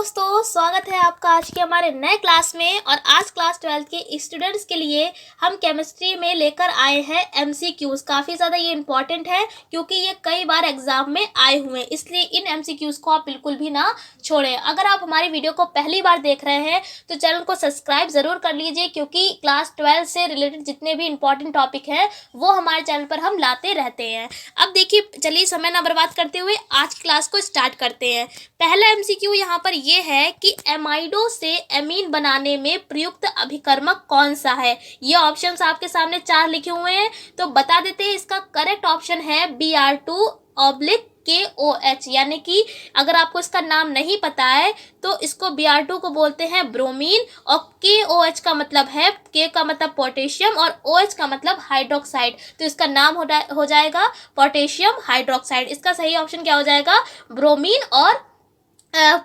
दोस्तों, स्वागत है आपका आज के हमारे नए क्लास में। और आज क्लास 12 के स्टूडेंट्स के लिए हम केमिस्ट्री में लेकर आए हैं एमसीक्यूज। काफ़ी ज़्यादा ये इंपॉर्टेंट है क्योंकि ये कई बार एग्जाम में आए हुए हैं, इसलिए इन एमसीक्यूज को आप बिल्कुल भी ना छोड़ें। अगर आप हमारी वीडियो को पहली बार देख रहे हैं तो चैनल को सब्सक्राइब ज़रूर कर लीजिए, क्योंकि क्लास 12 से रिलेटेड जितने भी इंपॉर्टेंट टॉपिक हैं वो हमारे चैनल पर हम लाते रहते हैं। अब देखिए, चलिए समय ना बर्बाद करते हुए आज क्लास को स्टार्ट करते हैं। पहला एमसीक्यू यहाँ पर ये है कि एमाइडो से एमीन बनाने में प्रयुक्त अभिकर्मक कौन सा है। ये ऑप्शंस आपके सामने 4 लिखे हुए हैं, तो बता देते हैं। इसका करेक्ट ऑप्शन है Br2/KOH, यानी कि अगर आपको इसका नाम नहीं पता है तो इसको Br2 को बोलते हैं ब्रोमीन, और KOH का मतलब है, K का मतलब पोटेशियम और OH का मतलब हाइड्रोक्साइड, तो इसका नाम हो जाएगा पोटेशियम हाइड्रोक्साइड। इसका सही ऑप्शन क्या हो जाएगा? ब्रोमीन और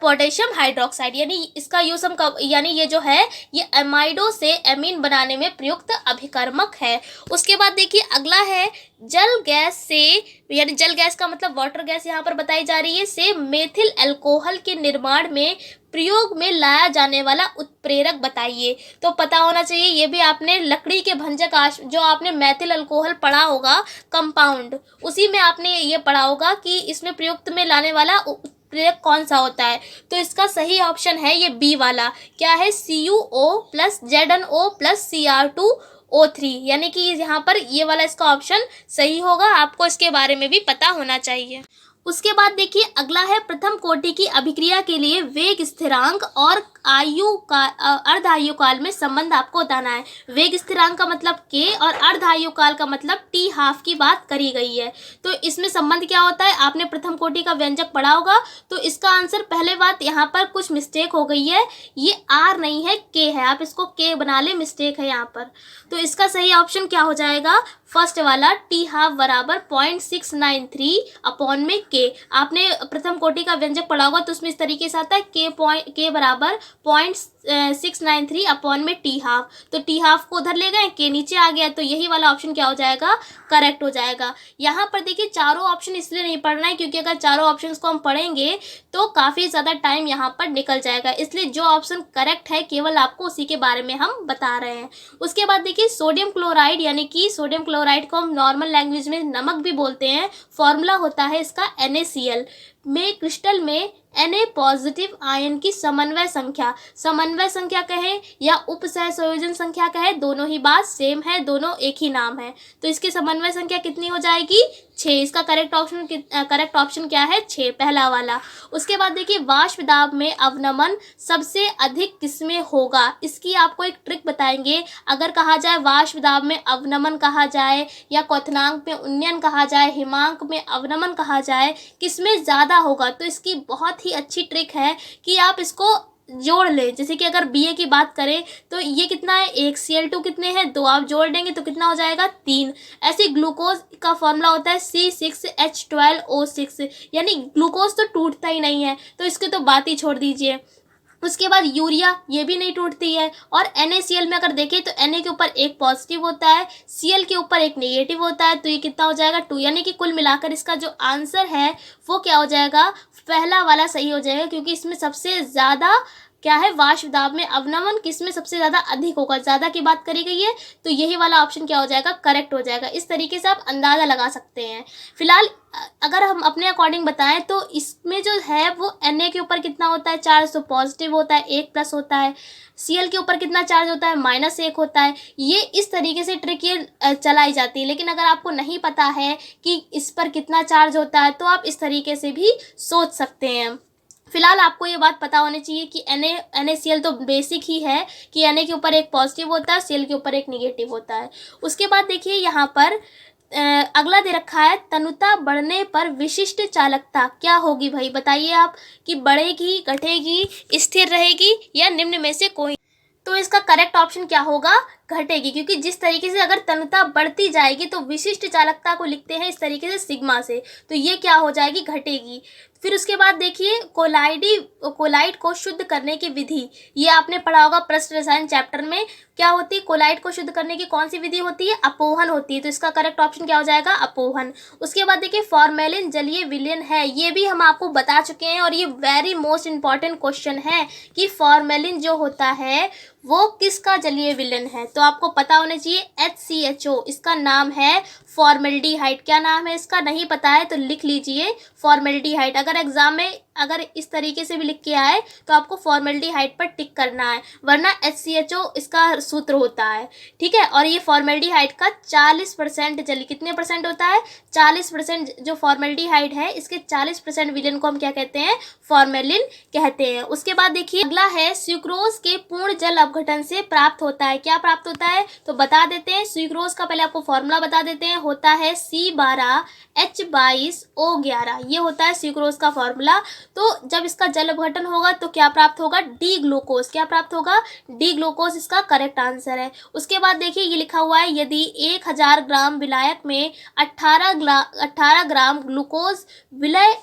पोटेशियम हाइड्रोक्साइड। यानी इसका यूज हम यानी ये जो है ये एमाइडो से एमीन बनाने में प्रयुक्त अभिकर्मक है। उसके बाद देखिए अगला है जल गैस से, यानी जल गैस का मतलब वाटर गैस यहाँ पर बताई जा रही है, से मेथिल अल्कोहल के निर्माण में प्रयोग में लाया जाने वाला उत्प्रेरक बताइए। तो पता होना चाहिए, ये भी आपने लकड़ी के भंजक जो आपने मेथिल अल्कोहल पढ़ा होगा कंपाउंड, उसी में आपने ये पढ़ा होगा कि इसमें प्रयुक्त में लाने वाला उत्प्रेरक कौन सा होता है। तो इसका सही ऑप्शन है ये बी वाला, क्या है? CuO+ZnO+Cr2O3, यानी कि यहाँ पर ये वाला इसका ऑप्शन सही होगा। आपको इसके बारे में भी पता होना चाहिए। उसके बाद देखिए अगला है प्रथम कोटि की अभिक्रिया के लिए वेग स्थिरांक और अर्ध आयुकाल में संबंध आपको बताना है। वेग स्थिरांक का मतलब k और अर्ध आयुकाल का मतलब t½ की बात करी गई है। तो इसमें संबंध क्या होता है? आपने प्रथम कोटि का व्यंजक पढ़ा होगा, तो इसका आंसर, पहले बात यहाँ पर कुछ मिस्टेक हो गई है, ये R नहीं है k है, आप इसको k बना ले, मिस्टेक है यहाँ पर। तो इसका सही ऑप्शन क्या हो जाएगा? फर्स्ट वाला t½ बराबर 0.693 अपॉन में k। आपने प्रथम कोटि का व्यंजक पढ़ा होगा तो उसमें इस तरीके से आता है k बराबर 0.693 अपॉन में t½ तो t½ को उधर ले गए, k नीचे आ गया, तो यही वाला ऑप्शन क्या हो जाएगा? करेक्ट हो जाएगा। यहाँ पर देखिए चारों ऑप्शन इसलिए नहीं पढ़ना है क्योंकि अगर चारों ऑप्शंस को हम पढ़ेंगे तो काफ़ी ज़्यादा टाइम यहाँ पर निकल जाएगा, इसलिए जो ऑप्शन करेक्ट है केवल आपको उसी के बारे में हम बता रहे हैं। उसके बाद देखिए सोडियम क्लोराइड, यानी कि सोडियम क्लोराइड को हम नॉर्मल लैंग्वेज में नमक भी बोलते हैं। फॉर्मूला होता है इसका NaCl में क्रिस्टल में Na+ आयन की समन्वय संख्या कहें या उपसह संयोजन संख्या कहें, दोनों ही बात सेम है, दोनों एक ही नाम है। तो इसकी समन्वय संख्या कितनी हो जाएगी? 6। इसका करेक्ट ऑप्शन क्या है? 6, पहला वाला। उसके बाद देखिए वाष्प दाब में अवनमन सबसे अधिक किसमें होगा? इसकी आपको एक ट्रिक बताएंगे। अगर कहा जाए वाष्प दाब में अवनमन कहा जाए या क्वथनांक में उन्नयन कहा जाए, हिमांक में अवनमन कहा जाए, किसमें ज़्यादा होगा? तो इसकी बहुत ही अच्छी ट्रिक है कि आप इसको जोड़ ले। जैसे कि अगर Ba की बात करें तो ये कितना है? 1, Cl2 कितने हैं? 2, आप जोड़ देंगे तो कितना हो जाएगा? 3। ऐसे ग्लूकोज का फॉर्मूला होता है C6H12O6, यानी ग्लूकोज तो टूटता ही नहीं है, तो इसकी तो बात ही छोड़ दीजिए। उसके बाद यूरिया, ये भी नहीं टूटती है। और NaCl में अगर देखें तो Na के ऊपर एक पॉजिटिव होता है, Cl के ऊपर एक नेगेटिव होता है, तो ये कितना हो जाएगा? 2, यानी कि कुल मिलाकर इसका जो आंसर है वो क्या हो जाएगा? पहला वाला सही हो जाएगा, क्योंकि इसमें सबसे ज़्यादा क्या है? वाष्प दाब में अवनमन किसमें सबसे ज़्यादा अधिक होगा? ज़्यादा की बात करी गई है, तो यही वाला ऑप्शन क्या हो जाएगा? करेक्ट हो जाएगा। इस तरीके से आप अंदाज़ा लगा सकते हैं। फिलहाल अगर हम अपने अकॉर्डिंग बताएं तो इसमें जो है वो Na के ऊपर कितना होता है? चार्ज, तो पॉजिटिव होता है, 1+ होता है। Cl के ऊपर कितना चार्ज होता है? -1 होता है। ये इस तरीके से ट्रिक ये चलाई जाती है, लेकिन अगर आपको नहीं पता है कि इस पर कितना चार्ज होता है तो आप इस तरीके से भी सोच सकते हैं। फिलहाल आपको ये बात पता होनी चाहिए कि NaCl तो बेसिक ही है कि Na के ऊपर एक पॉजिटिव होता है, Cl के ऊपर एक नेगेटिव होता है। उसके बाद देखिए यहाँ पर अगला दे रखा है तनुता बढ़ने पर विशिष्ट चालकता क्या होगी? भाई बताइए आप कि बढ़ेगी, घटेगी, स्थिर रहेगी या निम्न में से कोई? तो इसका करेक्ट ऑप्शन क्या होगा? घटेगी, क्योंकि जिस तरीके से अगर तनुता बढ़ती जाएगी तो विशिष्ट चालकता को लिखते हैं इस तरीके से सिग्मा से, तो ये क्या हो जाएगी? घटेगी। फिर उसके बाद देखिए कोलाइड को शुद्ध करने की विधि, ये आपने पढ़ा होगा प्रश्न रसायन चैप्टर में। क्या होती है कोलाइड को शुद्ध करने की, कौन सी विधि होती है? अपोहन होती है। तो इसका करेक्ट ऑप्शन क्या हो जाएगा? अपोहन। उसके बाद देखिए फॉर्मेलिन जलीय विलेन है, ये भी हम आपको बता चुके हैं और ये वेरी मोस्ट इंपॉर्टेंट क्वेश्चन है कि फॉर्मेलिन जो होता है वो किसका जलीय विलेन है। तो आपको पता होना चाहिए HCHO, इसका नाम है फॉर्मेल्डिहाइड। क्या नाम है इसका? नहीं पता है तो लिख लीजिए फॉर्मेल्डिहाइड। अगर एग्जाम में अगर इस तरीके से भी लिख के आए तो आपको फॉर्मेल्डिहाइड पर टिक करना है, वरना HCHO इसका सूत्र होता है, ठीक है। और ये फॉर्मेल्डिहाइड का 40% जली, कितने परसेंट होता है? 40%। जो फॉर्मेल्डिहाइड है इसके 40% विलेन को हम क्या कहते हैं? फॉर्मेलिन कहते हैं। उसके बाद देखिए अगला है स्यूक्रोज के पूर्ण जल अपघटन से प्राप्त होता है। क्या प्राप्त होता है? तो बता देते हैं। स्यूक्रोज का पहले आपको फॉर्मूला बता देते हैं, होता है C12H22O11, ये होता है स्यूक्रोज का फॉर्मूला। तो जब इसका जल अपघटन होगा तो क्या प्राप्त होगा? D glucose. क्या प्राप्त होगा? डी ग्लूकोज इसका करेक्ट आंसर है। उसके बाद देखिए ये लिखा हुआ है यदि 1000 ग्राम विलायक में 18 ग्राम ग्लूकोज विलय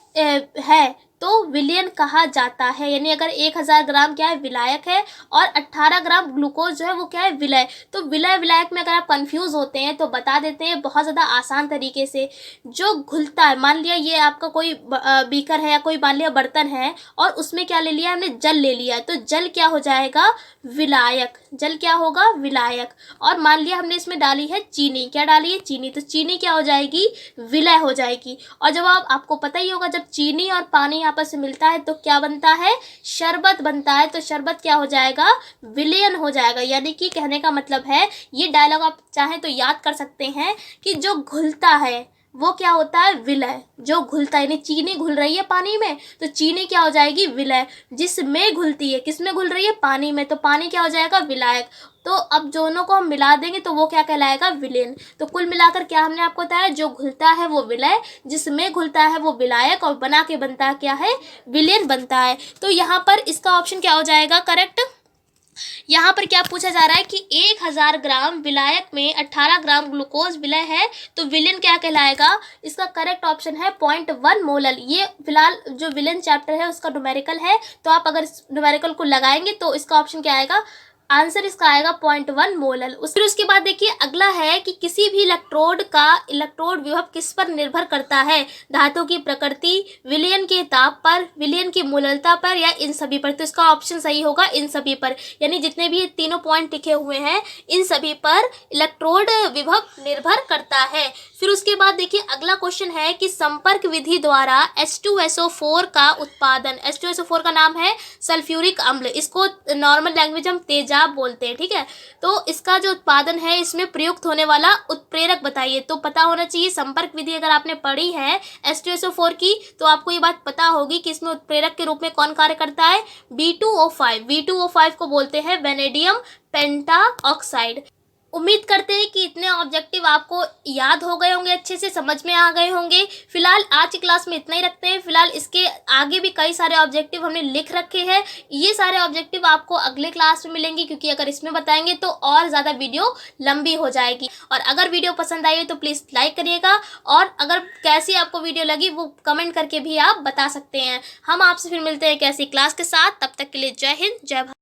है तो विलयन कहा जाता है। यानी अगर 1000 ग्राम क्या है? विलायक है और 18 ग्राम ग्लूकोज जो है वो क्या है? विलय। तो विलय विलायक में अगर आप कंफ्यूज होते हैं तो बता देते हैं बहुत ज़्यादा आसान तरीके से। जो घुलता है, मान लिया ये आपका कोई बीकर है या कोई मान लिया बर्तन है और उसमें क्या ले लिया? हमने जल ले लिया है, तो जल क्या हो जाएगा? विलायक। जल क्या होगा? विलायक। और मान लिया हमने इसमें डाली है चीनी, क्या डाली है? चीनी, तो चीनी क्या हो जाएगी? विलय हो जाएगी। और जब आपको पता ही होगा जब चीनी और पानी आपस में मिलता है तो क्या बनता है? शरबत बनता है। तो शरबत क्या हो जाएगा? विलयन हो जाएगा। यानी कि कहने का मतलब है, ये डायलॉग आप चाहें तो याद कर सकते हैं कि जो घुलता है वो क्या होता है? विलय। जो घुलता है, यानी चीनी घुल रही है पानी में तो चीनी क्या हो जाएगी? विलय। जिसमें घुलती है, किसमें घुल रही है? पानी में, तो पानी क्या हो जाएगा? विलायक। तो अब दोनों को हम मिला देंगे तो वो क्या कहलाएगा? विलेन। तो कुल मिलाकर क्या हमने आपको बताया? जो घुलता है वो विलय, जिसमें घुलता है वो विलायक और बना के बनता है क्या है? विलेन बनता है। तो यहाँ पर इसका ऑप्शन क्या हो जाएगा करेक्ट? यहाँ पर क्या पूछा जा रहा है कि 1000 ग्राम विलायक में 18 ग्राम ग्लूकोज विलय है तो विलेन क्या कहलाएगा? इसका करेक्ट ऑप्शन है 0.1 मोलल। ये फिलहाल जो विलेन चैप्टर है उसका न्यूमेरिकल है, तो आप अगर इस न्यूमेरिकल को लगाएंगे तो इसका ऑप्शन क्या आएगा? आंसर इसका आएगा 0.1 मोलल। फिर उसके बाद देखिए अगला है कि किसी भी इलेक्ट्रोड का इलेक्ट्रोड विभव किस पर निर्भर करता है? धातु की प्रकृति, विलयन के ताप पर, विलयन की मोललता पर, या इन सभी पर। तो इसका ऑप्शन सही होगा इन सभी पर। यानी जितने भी तीनों पॉइंट लिखे हुए हैं इन सभी पर इलेक्ट्रोड विभव निर्भर करता है। फिर उसके बाद देखिए अगला क्वेश्चन है कि संपर्क विधि द्वारा H2SO4 का उत्पादन। H2SO4 का नाम है सल्फ्यूरिक अम्ल, इसको नॉर्मल लैंग्वेज हम तेजाब बोलते हैं, ठीक है। तो इसका जो उत्पादन है इसमें प्रयुक्त होने वाला उत्प्रेरक बताइए। तो पता होना चाहिए संपर्क विधि अगर आपने पढ़ी है H2SO4 की तो आपको ये बात पता होगी कि इसमें उत्प्रेरक के रूप में कौन कार्य करता है? B2O5। B2O5 को बोलते हैं वेनेडियम पेंटाऑक्साइड। उम्मीद करते हैं कि इतने ऑब्जेक्टिव आपको याद हो गए होंगे, अच्छे से समझ में आ गए होंगे। फिलहाल आज की क्लास में इतना ही रखते हैं। फिलहाल इसके आगे भी कई सारे ऑब्जेक्टिव हमने लिख रखे हैं। ये सारे ऑब्जेक्टिव आपको अगले क्लास में मिलेंगे क्योंकि अगर इसमें बताएंगे तो और ज़्यादा वीडियो लंबी हो जाएगी। और अगर वीडियो पसंद आई हो तो प्लीज़ लाइक करिएगा और अगर कैसी आपको वीडियो लगी वो कमेंट करके भी आप बता सकते हैं। हम आपसे फिर मिलते हैं कैसी क्लास के साथ। तब तक के लिए जय हिंद, जय भारत।